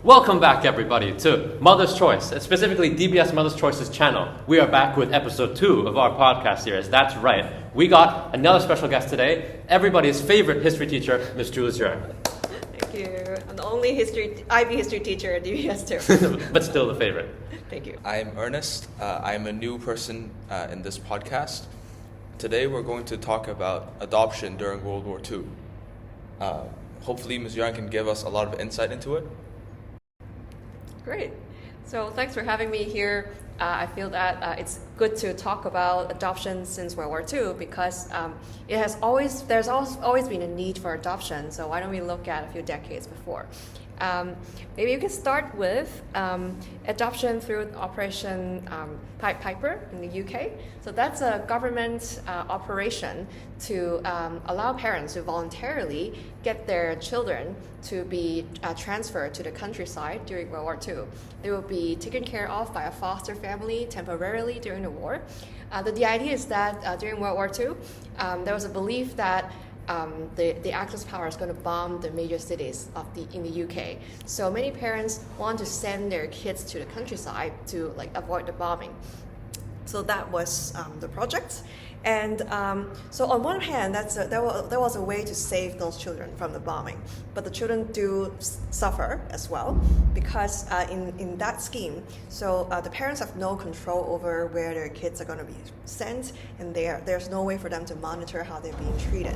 Welcome back, everybody, to Mother's Choice, specifically DBS Mother's Choice's channel. We are back with episode 2 of our podcast series. That's right. We got another special guest today, everybody's favorite history teacher, Miss Julice Yeung. Thank you. I'm the only IB history teacher at DBS too. But still the favorite. Thank you. I'm Ernest. I'm a new person in this podcast. Today we're going to talk about adoption during World War II. Hopefully Ms. Yeung can give us a lot of insight into it. Great. So thanks for having me here. I feel that it's good to talk about adoption since World War II because there's always been a need for adoption. So why don't we look at a few decades before? Maybe you can start with adoption through Operation Pied Piper in the UK. So that's a government operation to allow parents to voluntarily get their children to be transferred to the countryside during World War II. They will be taken care of by a foster family temporarily during the war. The idea is that during World War II, there was a belief that the Axis power is going to bomb the major cities in the UK. So many parents want to send their kids to the countryside to avoid the bombing. So that was the project. And so on one hand, there was a way to save those children from the bombing. But the children do suffer as well because in that scheme, so the parents have no control over where their kids are going to be sent, and there's no way for them to monitor how they're being treated.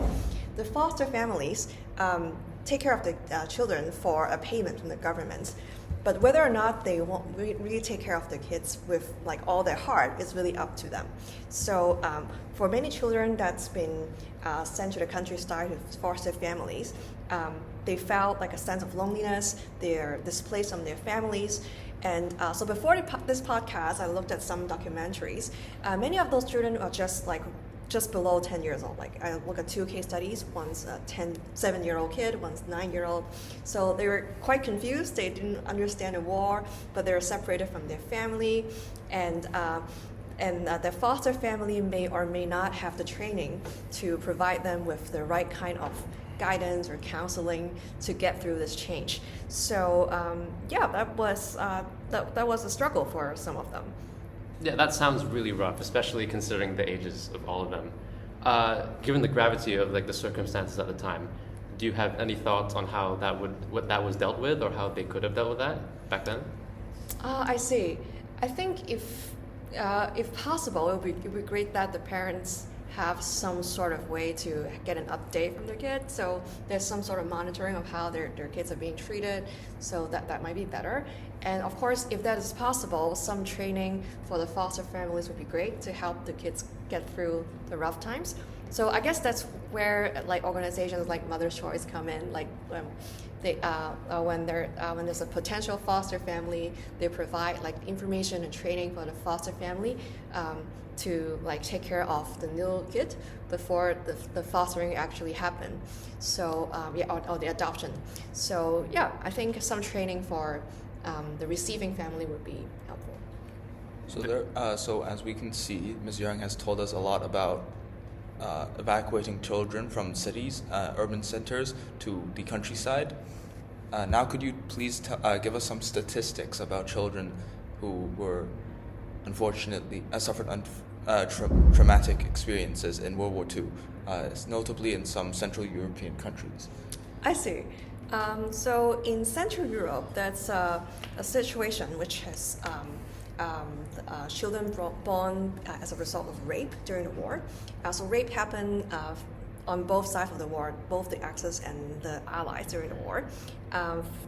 The foster families take care of the children for a payment from the government. But whether or not they won't really take care of their kids with all their heart is really up to them. So for many children that's been sent to the countryside with foster families, they felt a sense of loneliness. They're displaced from their families. And so before this podcast, I looked at some documentaries. Many of those children are just below 10 years old. I look at 2 case studies, one's a 7-year-old kid, one's 9-year-old. So they were quite confused. They didn't understand the war, but they were separated from their family. And their foster family may or may not have the training to provide them with the right kind of guidance or counseling to get through this change. So that was a struggle for some of them. Yeah, that sounds really rough, especially considering the ages of all of them. Given the gravity of the circumstances at the time, do you have any thoughts on how what that was dealt with, or how they could have dealt with that back then? I see. I think if possible, it would be great that the parents have some sort of way to get an update from their kids. So there's some sort of monitoring of how their kids are being treated. So that might be better. And of course, if that is possible, some training for the foster families would be great to help the kids get through the rough times. So I guess that's where organizations like Mother's Choice come in. When there's a potential foster family, they provide information and training for the foster family to take care of the new kid before the fostering actually happen. So or the adoption. So I think some training for the receiving family would be helpful. So as we can see, Ms. Yeung has told us a lot about evacuating children from cities, urban centers to the countryside. Now could you please give us some statistics about children who were unfortunately suffered traumatic experiences in World War II, notably in some Central European countries? I see. So in Central Europe, that's a situation which has children born as a result of rape during the war. So rape happened on both sides of the war, both the Axis and the Allies during the war.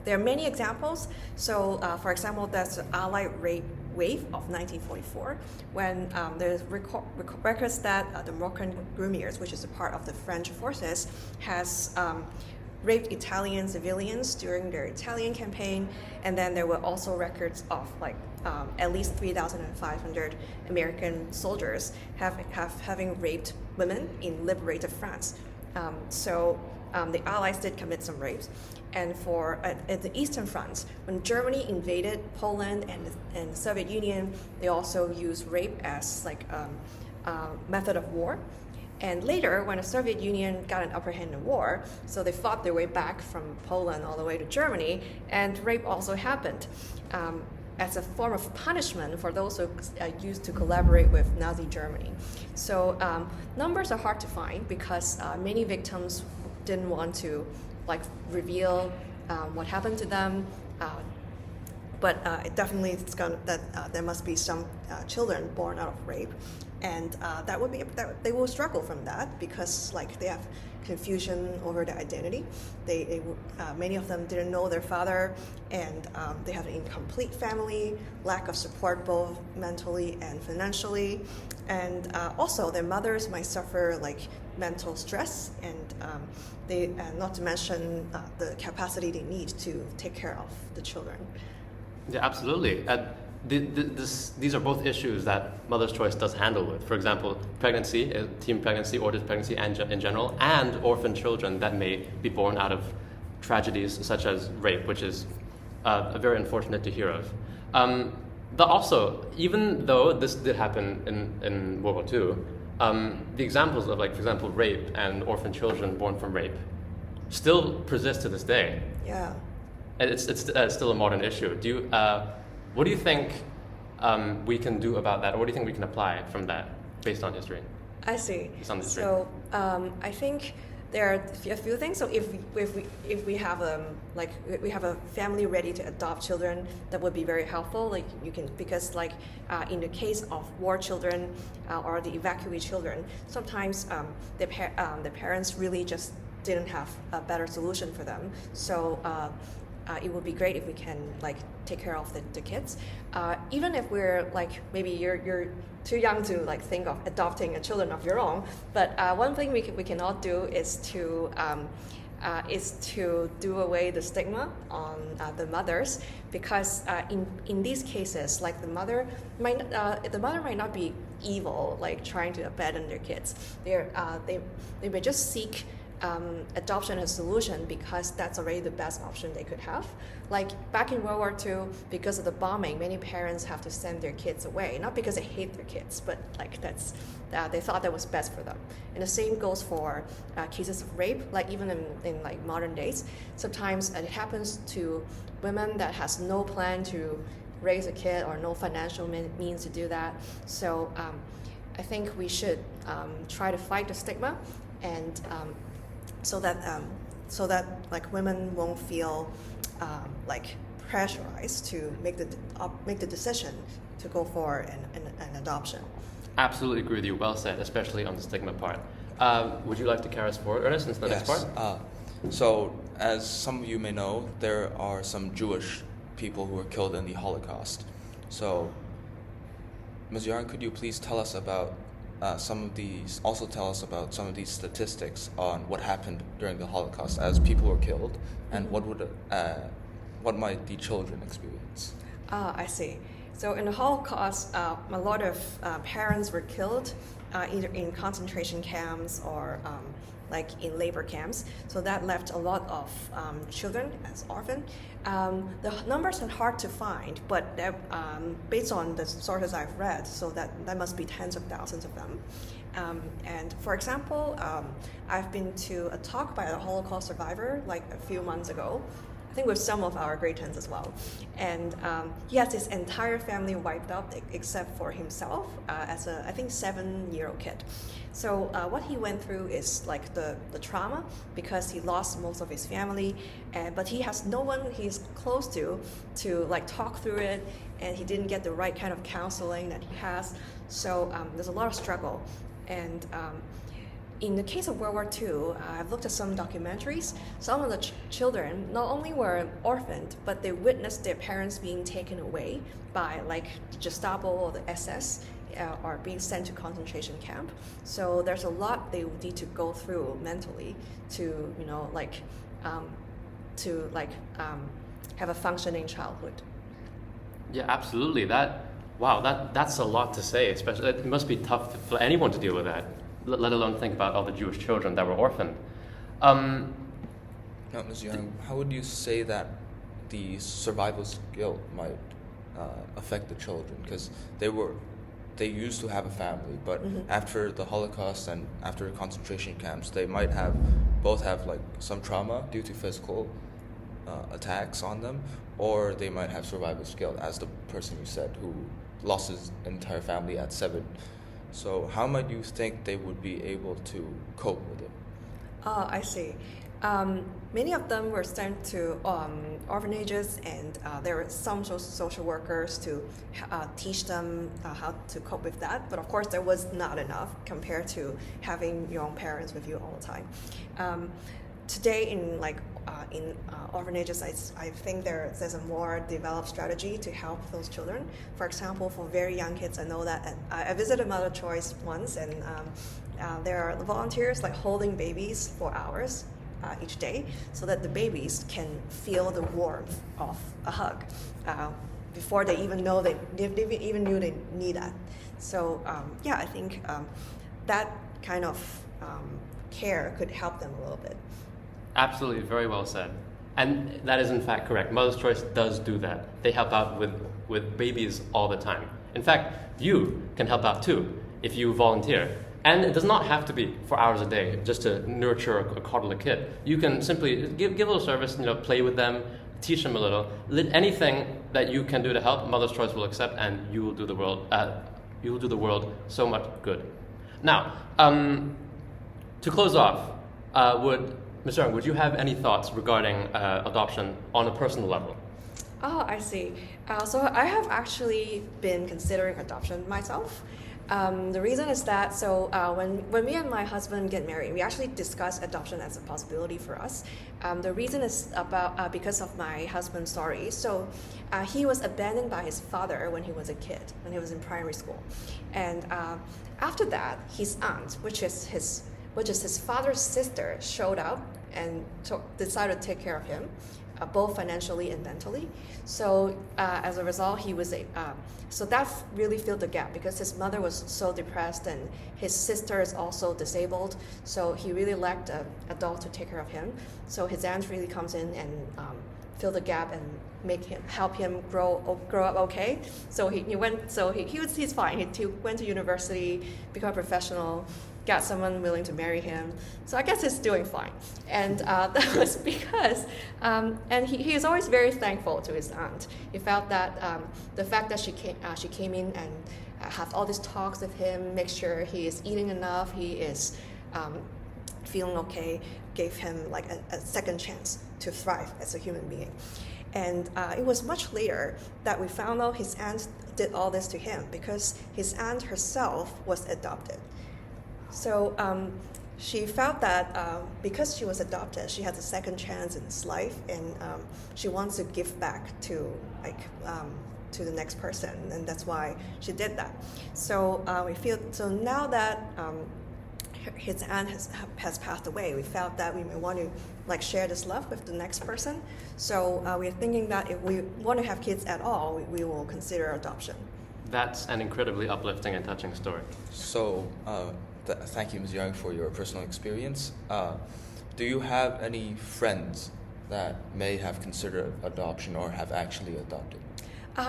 There are many examples. So, for example, there's the Allied rape wave of 1944, when there's records that the Moroccan Grumiers, which is a part of the French forces, has raped Italian civilians during their Italian campaign, and then there were also records of at least 3,500 American soldiers having raped women in liberated France. The Allies did commit some rapes. And at the Eastern Front, when Germany invaded Poland and the Soviet Union, they also used rape as a method of war. And later, when the Soviet Union got an upper hand in the war, so they fought their way back from Poland all the way to Germany, and rape also happened. As a form of punishment for those who used to collaborate with Nazi Germany. So numbers are hard to find because many victims didn't want to reveal what happened to them. But it definitely is that there must be some children born out of rape, and they will struggle from that because they have confusion over their identity. Many of them didn't know their father, and they have an incomplete family, lack of support both mentally and financially, and also their mothers might suffer mental stress, and not to mention the capacity they need to take care of the children. Yeah, absolutely. These are both issues that Mother's Choice does handle with. For example, pregnancy, teen pregnancy, ordered pregnancy in general, and orphan children that may be born out of tragedies such as rape, which is very unfortunate to hear of. But also, even though this did happen in World War II, the examples of, for example, rape and orphan children born from rape still persist to this day. Yeah. And it's still a modern issue. What do you think we can do about that, or what do you think we can apply from that based on history? I see. Based on history. So I think there are a few things. So if we have a family ready to adopt children, that would be very helpful. Because in the case of war children or the evacuee children, sometimes the parents really just didn't have a better solution for them. So. It would be great if we can take care of the kids, even if we're maybe you're too young to think of adopting a children of your own. But one thing we can all do is to do away the stigma on the mothers, because in these cases, the mother might not be evil, trying to abandon their kids. They may just seek adoption as a solution because that's already the best option they could have. Back in World War II, because of the bombing, many parents have to send their kids away, not because they hate their kids, but they thought that was best for them. And the same goes for cases of rape. Even in modern days, sometimes it happens to women that has no plan to raise a kid or no financial means to do that. So I think we should try to fight the stigma, and so that women won't feel pressurized to make the decision to go for an adoption. Absolutely agree with you. Well said, especially on the stigma part. Would you like to carry us forward, Ernest, into the next part? So, as some of you may know, there are some Jewish people who were killed in the Holocaust. So, Ms. Yeung, could you please tell us about tell us about some of these statistics on what happened during the Holocaust as people were killed, and what might the children experience? I see. So in the Holocaust, a lot of parents were killed, either in concentration camps or in labor camps. So that left a lot of children as orphans. The numbers are hard to find, but based on the sources I've read, so that must be tens of thousands of them. And for example, I've been to a talk by a Holocaust survivor a few months ago, I think with some of our grade 10s as well. And he has his entire family wiped out except for himself as a, I think, 7-year-old kid. So what he went through is the trauma, because he lost most of his family, but he has no one he's close to talk through it, and he didn't get the right kind of counseling that he has. So there's a lot of struggle. And in the case of World War II, I've looked at some documentaries. Some of the children not only were orphaned, but they witnessed their parents being taken away by the Gestapo or the SS, or being sent to concentration camp. So there's a lot they would need to go through mentally to, have a functioning childhood. Yeah, absolutely. That's a lot to say. Especially, it must be tough for anyone to deal with that, let alone think about all the Jewish children that were orphaned. Now, Ms. Yeung, how would you say that the survival's guilt might affect the children? Because they were they used to have a family, but after the Holocaust and after concentration camps, they might have both have like some trauma due to physical attacks on them, or they might have survival skill, as the person you said who lost his entire family at 7. So how might you think they would be able to cope with it? I see. Many of them were sent to orphanages, and there were some social workers to teach them how to cope with that. But of course, there was not enough compared to having your own parents with you all the time. Today, in orphanages, I think there's a more developed strategy to help those children. For example, for very young kids, I know that I visited Mother Choice once, and there are volunteers like holding babies for hours each day, so that the babies can feel the warmth of a hug before they even know they even knew they need that. So I think that kind of care could help them a little bit. Absolutely, very well said. And that is in fact correct. Mother's Choice does do that. They help out with babies all the time. In fact, you can help out too if you volunteer. And it does not have to be for hours a day just to nurture or coddle a kid. You can simply give a little service, play with them, teach them a little. Anything that you can do to help, Mother's Choice will accept, and you will do the world so much good. Now, to close off, Ms. Yeung, would you have any thoughts regarding adoption on a personal level? Oh, I see. So I have actually been considering adoption myself. The reason is that when me and my husband get married, we actually discuss adoption as a possibility for us. The reason is because of my husband's story. So he was abandoned by his father when he was a kid, when he was in primary school, and after that, his aunt, which is his father's sister, showed up and decided to take care of him, both financially and mentally. So as a result, so that really filled the gap, because his mother was so depressed and his sister is also disabled. So he really lacked an adult to take care of him. So his aunt really comes in and fill the gap and help him grow up okay. So he's fine. He went to university, become a professional, got someone willing to marry him. So I guess he's doing fine. And that was because, and he is always very thankful to his aunt. He felt that the fact that she came in and have all these talks with him, make sure he is eating enough, he is feeling okay, gave him like a second chance to thrive as a human being. And it was much later that we found out his aunt did all this to him because his aunt herself was adopted. So she felt that because she was adopted, she has a second chance in his life, and she wants to give back to the next person, and that's why she did that. So we feel now that his aunt has passed away, we felt that we may want to share this love with the next person. So we're thinking that if we want to have kids at all, we will consider adoption. That's an incredibly uplifting and touching story. So. Thank you, Ms. Yeung, for your personal experience. Do you have any friends that may have considered adoption or have actually adopted?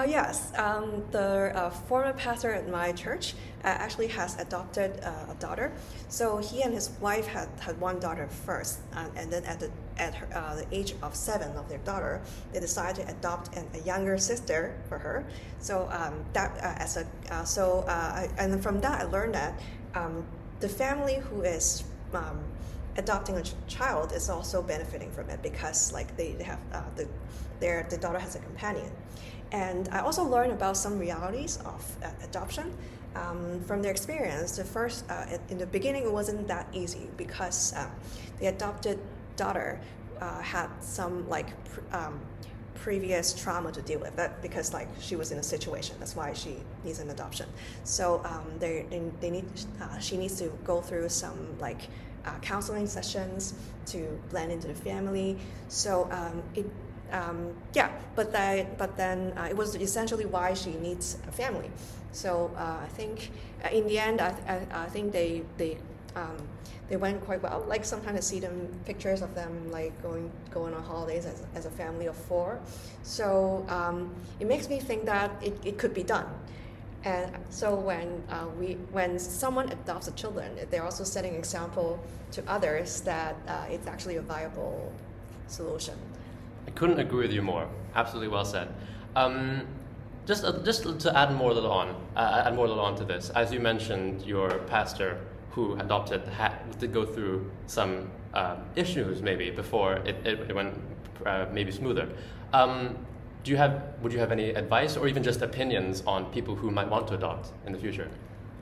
Yes. The former pastor at my church actually has adopted a daughter. So he and his wife had one daughter first, and then at the age of 7 of their daughter, they decided to adopt a younger sister for her. So and from that I learned that the family who is adopting a child is also benefiting from it, because they have the daughter has a companion. And I also learned about some realities of adoption from their experience. The first, in the beginning, it wasn't that easy because the adopted daughter had some previous trauma to deal with, that because she was in a situation. That's why she needs an adoption. So she needs to go through some counseling sessions to blend into the family. So but then it was essentially why she needs a family. So I think in the end, I think they went quite well. Sometimes I see pictures of them going on holidays as a family of 4. So it makes me think that it could be done. And so when someone adopts a children, they're also setting an example to others that it's actually a viable solution. I couldn't agree with you more. Absolutely well said. Just to add more a little on to this, as you mentioned, your pastor who adopted had to go through some issues maybe before it went maybe smoother. Would you have any advice or even just opinions on people who might want to adopt in the future?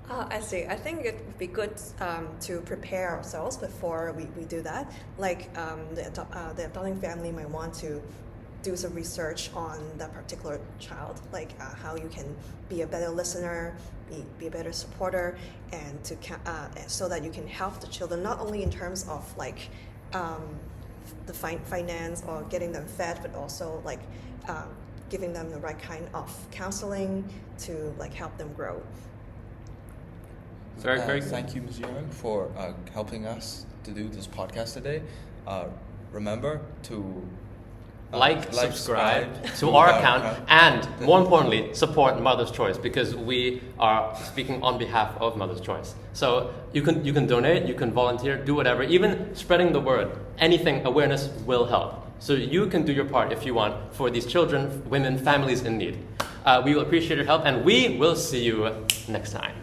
I see. I think it would be good to prepare ourselves before we do that. Like the adopting family might want to do some research on that particular child, like how you can be a better listener, be a better supporter, and so that you can help the children not only in terms of like the finance or getting them fed, but also like giving them the right kind of counseling to like help them grow. Very good. Thank you, Ms. Yeung, for helping us to do this podcast today. Remember to subscribe to our account, and more importantly, support Mother's Choice, because we are speaking on behalf of Mother's Choice. So you can donate, you can volunteer, do whatever, even spreading the word. Anything, awareness will help. So you can do your part if you want for these children, women, families in need. We will appreciate your help, and we will see you next time.